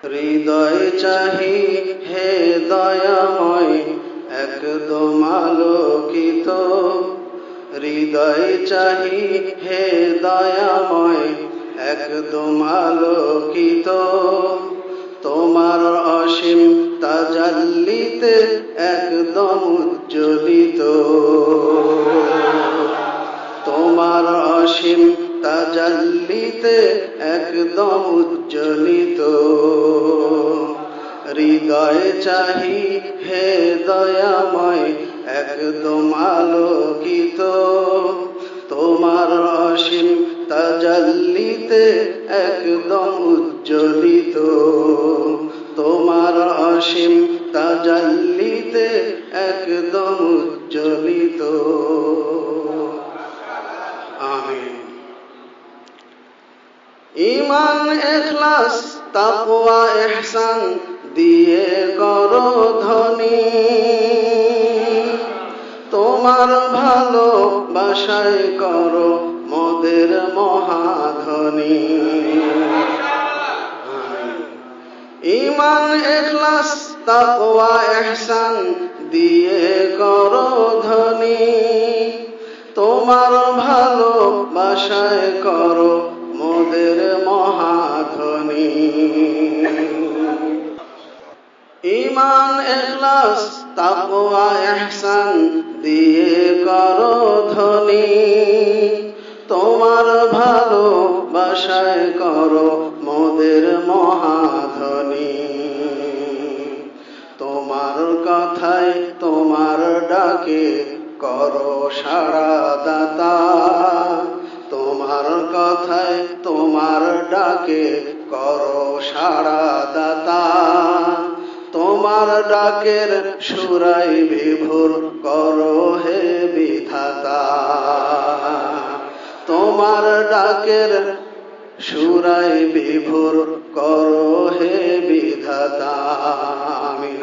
হৃদয় চাহি হে দয়াময় একদম আলোকিত, হৃদয় চাহি হে দয়াময় একদম আলোকিত। তোমার অসীম তাজাল্লিতে একদম উজ্জ্বলিত, তোমার অসীম তাজাল্লিতে একদম উজ্জ্বলিত। হৃদয় চাহি হে দয়াময় একদম আলোকিত, তোমার অসীম তাজাল্লিতে একদম উজ্জ্বলিত, তোমার অসীম তাজাল্লিতে একদম উজ্জ্বলিত। আমিন। ঈমান ইখলাস তাকওয়া ইহসান দিয়ে করো ধনী, তোমার ভালোবাসায় করো মোদের মহাধনী। ঈমান ইখলাস তাকওয়া ইহসান দিয়ে করো ধনী, তোমার ভালোবাসায় করো মোদের মহাধনী। ঈমান ইখলাস তাকওয়া ইহসান দিয়ে করো ধনী, তোমার ভালোবাসায় করো মোদের মহাধনী। তোমার কথায় তোমার ডাকে করো সাড়া দাতা, তোমার কথায় তোমার ডাকে করো সাড়া দাতা। তোমার ডাকের সুরাই বিভোর করো হে বিধাতা, তোমার ডাকের সুরাই বিভোর করো হে বিধাতা। আমিন।